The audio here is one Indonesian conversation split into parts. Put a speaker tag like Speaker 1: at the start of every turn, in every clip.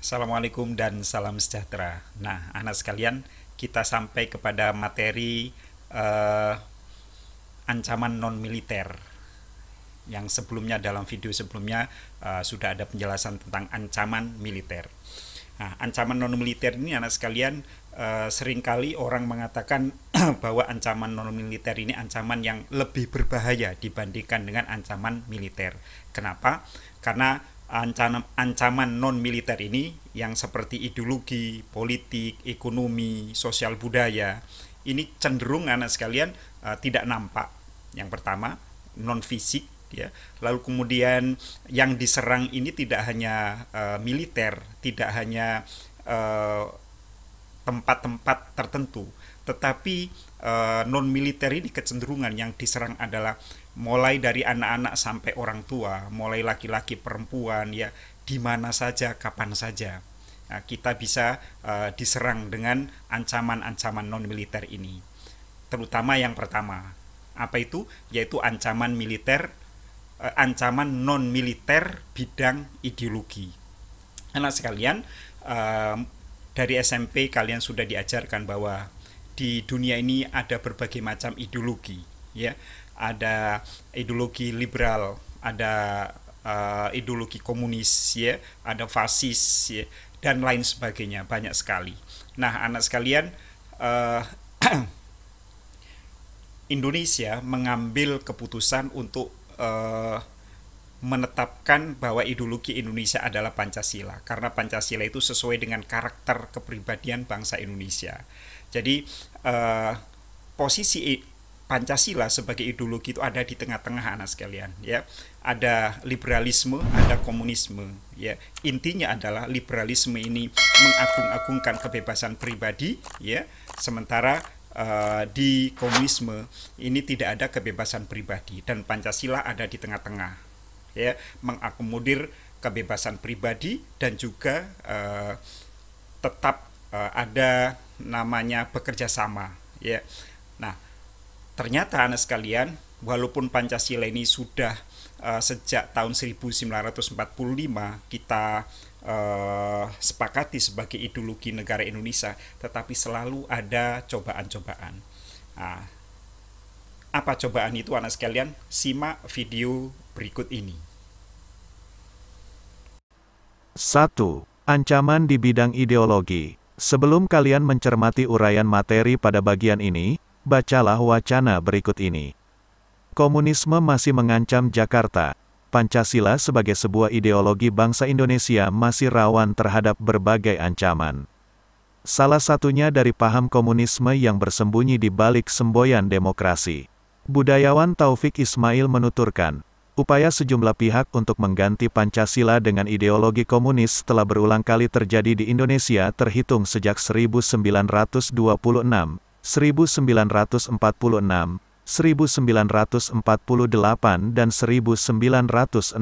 Speaker 1: Assalamualaikum dan salam sejahtera. Nah, anak sekalian, kita sampai kepada materi eh, ancaman non-militer. Yang sebelumnya dalam video sebelumnya sudah ada penjelasan tentang ancaman militer. Nah, ancaman non-militer ini anak sekalian, seringkali orang mengatakan bahwa ancaman non-militer ini ancaman yang lebih berbahaya dibandingkan dengan ancaman militer. Kenapa? Karena ancaman non-militer ini yang seperti ideologi, politik, ekonomi, sosial budaya, ini cenderung anak sekalian tidak nampak. Yang pertama, non fisik ya. Lalu kemudian yang diserang ini tidak hanya militer, tidak hanya tempat-tempat tertentu, tetapi non militer ini kecenderungan yang diserang adalah mulai dari anak-anak sampai orang tua, mulai laki-laki perempuan ya, di mana saja, kapan saja. Nah, kita bisa diserang dengan ancaman-ancaman non militer ini. Terutama yang pertama, apa itu? Yaitu ancaman militer, ancaman non militer bidang ideologi. Anak sekalian, dari SMP kalian sudah diajarkan bahwa di dunia ini ada berbagai macam ideologi, ya. Ada ideologi liberal, ada ideologi komunis, ya, ada fasis, ya, dan lain sebagainya, banyak sekali. Nah, anak sekalian, uh, Indonesia mengambil keputusan untuk menetapkan bahwa ideologi Indonesia adalah Pancasila, karena Pancasila itu sesuai dengan karakter kepribadian bangsa Indonesia. Jadi posisi Pancasila sebagai ideologi itu ada di tengah-tengah anak sekalian, ya. Ada liberalisme, ada komunisme, ya. Intinya adalah liberalisme ini mengagung-agungkan kebebasan pribadi, ya. Sementara di komunisme ini tidak ada kebebasan pribadi, dan Pancasila ada di tengah-tengah, ya, mengakomodir kebebasan pribadi dan juga tetap ada namanya bekerja sama, ya. Nah, ternyata anak sekalian, walaupun Pancasila ini sudah sejak tahun 1945 kita sepakati sebagai ideologi negara Indonesia, tetapi selalu ada cobaan-cobaan. Nah, apa cobaan itu anak sekalian? Simak video berikut ini.
Speaker 2: 1. Ancaman di bidang ideologi. Sebelum kalian mencermati uraian materi pada bagian ini, bacalah wacana berikut ini. Komunisme masih mengancam Jakarta. Pancasila sebagai sebuah ideologi bangsa Indonesia masih rawan terhadap berbagai ancaman. Salah satunya dari paham komunisme yang bersembunyi di balik semboyan demokrasi. Budayawan Taufik Ismail menuturkan, upaya sejumlah pihak untuk mengganti Pancasila dengan ideologi komunis telah berulang kali terjadi di Indonesia terhitung sejak 1926, 1946, 1948, dan 1965.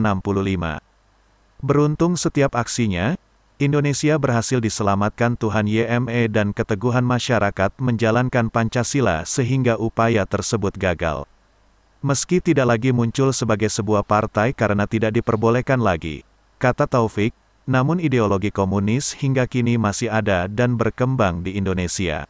Speaker 2: Beruntung setiap aksinya, Indonesia berhasil diselamatkan Tuhan YME dan keteguhan masyarakat menjalankan Pancasila sehingga upaya tersebut gagal. Meski tidak lagi muncul sebagai sebuah partai karena tidak diperbolehkan lagi, kata Taufik, namun ideologi komunis hingga kini masih ada dan berkembang di Indonesia.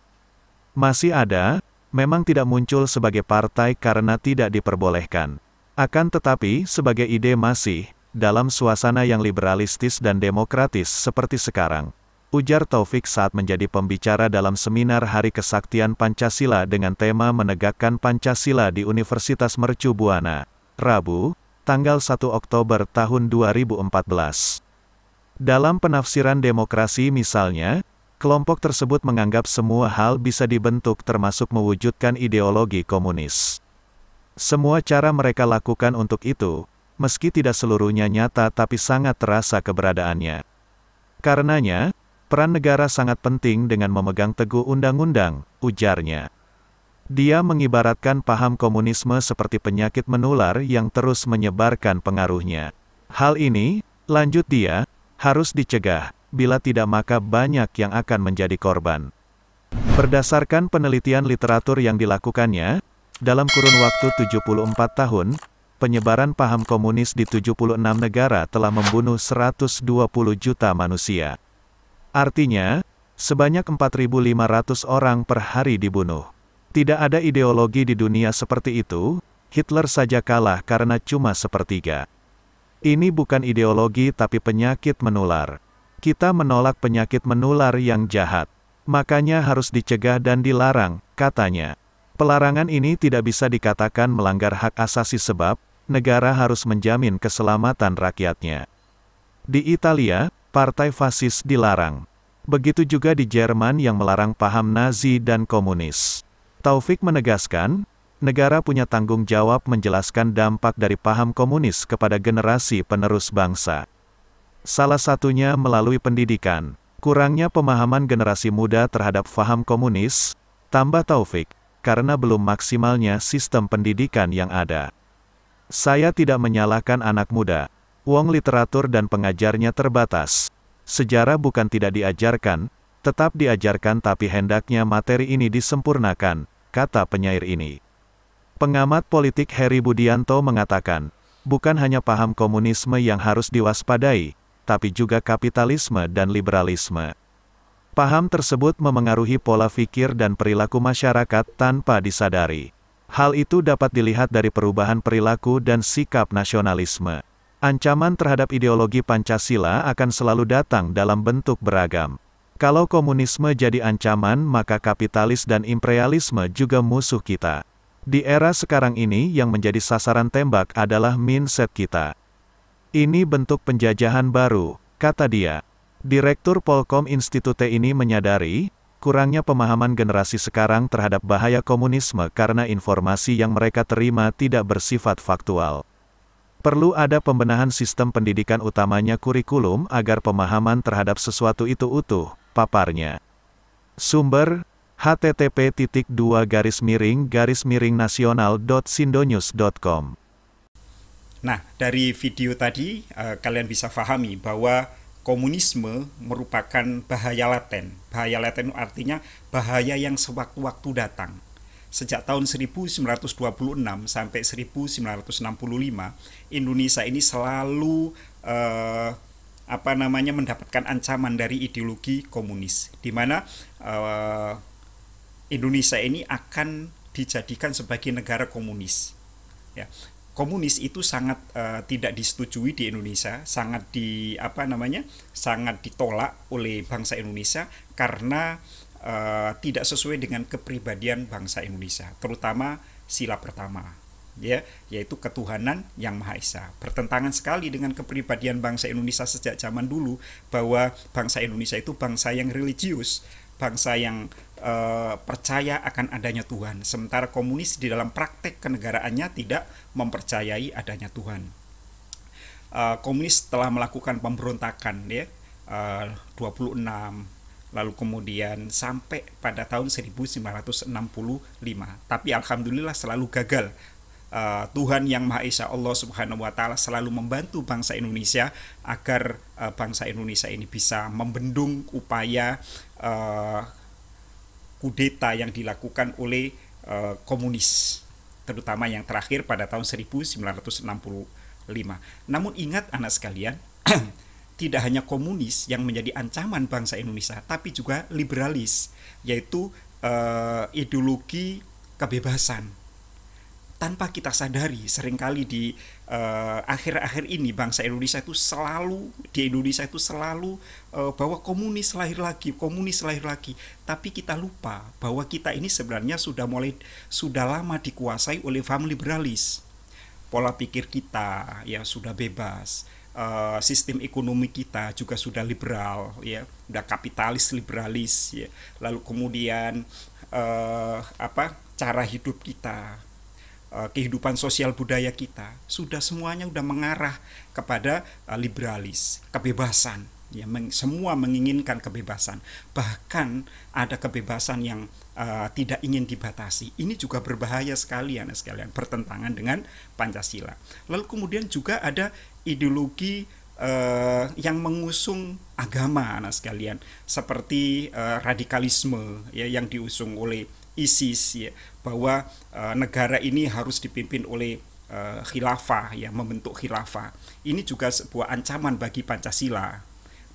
Speaker 2: Masih ada, memang tidak muncul sebagai partai karena tidak diperbolehkan. Akan tetapi, sebagai ide masih, dalam suasana yang liberalistis dan demokratis seperti sekarang, ujar Taufik saat menjadi pembicara dalam seminar Hari Kesaktian Pancasila dengan tema Menegakkan Pancasila di Universitas Mercu Buana, Rabu, tanggal 1 Oktober tahun 2014. Dalam penafsiran demokrasi misalnya, kelompok tersebut menganggap semua hal bisa dibentuk termasuk mewujudkan ideologi komunis. Semua cara mereka lakukan untuk itu, meski tidak seluruhnya nyata tapi sangat terasa keberadaannya. Karenanya, peran negara sangat penting dengan memegang teguh undang-undang, ujarnya. Dia mengibaratkan paham komunisme seperti penyakit menular yang terus menyebarkan pengaruhnya. Hal ini, lanjut dia, harus dicegah, bila tidak maka banyak yang akan menjadi korban. Berdasarkan penelitian literatur yang dilakukannya, dalam kurun waktu 74 tahun, penyebaran paham komunis di 76 negara telah membunuh 120 juta manusia. Artinya, sebanyak 4.500 orang per hari dibunuh. Tidak ada ideologi di dunia seperti itu, Hitler saja kalah karena cuma sepertiga. Ini bukan ideologi tapi penyakit menular. Kita menolak penyakit menular yang jahat. Makanya harus dicegah dan dilarang, katanya. Pelarangan ini tidak bisa dikatakan melanggar hak asasi sebab, negara harus menjamin keselamatan rakyatnya. Di Italia, partai fasis dilarang. Begitu juga di Jerman yang melarang paham Nazi dan komunis. Taufik menegaskan, negara punya tanggung jawab menjelaskan dampak dari paham komunis kepada generasi penerus bangsa. Salah satunya melalui pendidikan. Kurangnya pemahaman generasi muda terhadap paham komunis, tambah Taufik, karena belum maksimalnya sistem pendidikan yang ada. Saya tidak menyalahkan anak muda. Wong literatur dan pengajarnya terbatas. Sejarah bukan tidak diajarkan, tetap diajarkan tapi hendaknya materi ini disempurnakan, kata penyair ini. Pengamat politik Heri Budianto mengatakan, bukan hanya paham komunisme yang harus diwaspadai, tapi juga kapitalisme dan liberalisme. Paham tersebut memengaruhi pola pikir dan perilaku masyarakat tanpa disadari. Hal itu dapat dilihat dari perubahan perilaku dan sikap nasionalisme. Ancaman terhadap ideologi Pancasila akan selalu datang dalam bentuk beragam. Kalau komunisme jadi ancaman, maka kapitalis dan imperialisme juga musuh kita. Di era sekarang ini yang menjadi sasaran tembak adalah mindset kita. Ini bentuk penjajahan baru, kata dia. Direktur Polkom Institute ini menyadari, kurangnya pemahaman generasi sekarang terhadap bahaya komunisme karena informasi yang mereka terima tidak bersifat faktual. Perlu ada pembenahan sistem pendidikan utamanya kurikulum agar pemahaman terhadap sesuatu itu utuh, paparnya. Sumber, http://nasional.sindonews.com.
Speaker 1: Nah, dari video tadi kalian bisa pahami bahwa komunisme merupakan bahaya laten. Bahaya laten artinya bahaya yang sewaktu-waktu datang. Sejak tahun 1926 sampai 1965, Indonesia ini selalu mendapatkan ancaman dari ideologi komunis, di mana Indonesia ini akan dijadikan sebagai negara komunis. Ya. Komunis itu sangat tidak disetujui di Indonesia, sangat ditolak oleh bangsa Indonesia karena tidak sesuai dengan kepribadian bangsa Indonesia, terutama sila pertama, ya, yaitu ketuhanan yang Maha Esa. Bertentangan sekali dengan kepribadian bangsa Indonesia sejak zaman dulu, bahwa bangsa Indonesia itu bangsa yang religius, bangsa yang percaya akan adanya Tuhan, sementara komunis di dalam praktek kenegaraannya tidak mempercayai adanya Tuhan. Komunis telah melakukan pemberontakan, ya, 26, lalu kemudian sampai pada tahun 1965, tapi alhamdulillah selalu gagal. Tuhan yang Maha Esa, Allah Subhanahu wa Ta'ala, selalu membantu bangsa Indonesia agar bangsa Indonesia ini bisa membendung upaya kudeta yang dilakukan oleh komunis, terutama yang terakhir pada tahun 1965. Namun ingat anak sekalian, tidak hanya komunis yang menjadi ancaman bangsa Indonesia, tapi juga liberalis, yaitu ideologi kebebasan. Tanpa kita sadari, seringkali di akhir-akhir ini bangsa Indonesia itu selalu bahwa komunis lahir lagi, tapi kita lupa bahwa kita ini sebenarnya sudah lama dikuasai oleh paham liberalis. Pola pikir kita ya sudah bebas, sistem ekonomi kita juga sudah liberal, ya, sudah kapitalis liberalis, ya. Lalu kemudian cara hidup kita, kehidupan sosial budaya kita sudah semuanya mengarah kepada liberalis, kebebasan, ya, semua menginginkan kebebasan, bahkan ada kebebasan yang tidak ingin dibatasi. Ini juga berbahaya sekali, anak sekalian, bertentangan dengan Pancasila. Lalu kemudian juga ada ideologi yang mengusung agama, anak sekalian, seperti radikalisme, ya, yang diusung oleh ISIS, ya, bahwa negara ini harus dipimpin oleh khilafah, ya, membentuk khilafah. Ini juga sebuah ancaman bagi Pancasila.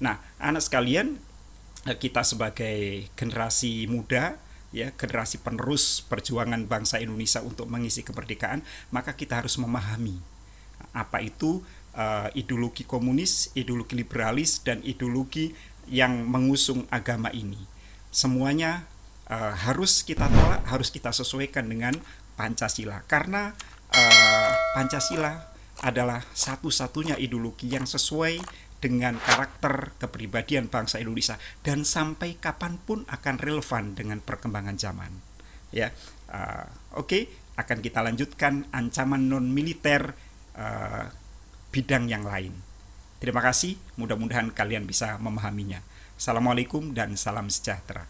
Speaker 1: Nah, anak sekalian, kita sebagai generasi muda, ya, generasi penerus perjuangan bangsa Indonesia untuk mengisi kemerdekaan, maka kita harus memahami apa itu ideologi komunis, ideologi liberalis, dan ideologi yang mengusung agama ini. Semuanya harus kita tolak, harus kita sesuaikan dengan Pancasila, karena Pancasila adalah satu-satunya ideologi yang sesuai dengan karakter kepribadian bangsa Indonesia dan sampai kapanpun akan relevan dengan perkembangan zaman. Ya, oke, akan kita lanjutkan ancaman non militer bidang yang lain. Terima kasih, mudah-mudahan kalian bisa memahaminya. Assalamualaikum dan salam sejahtera.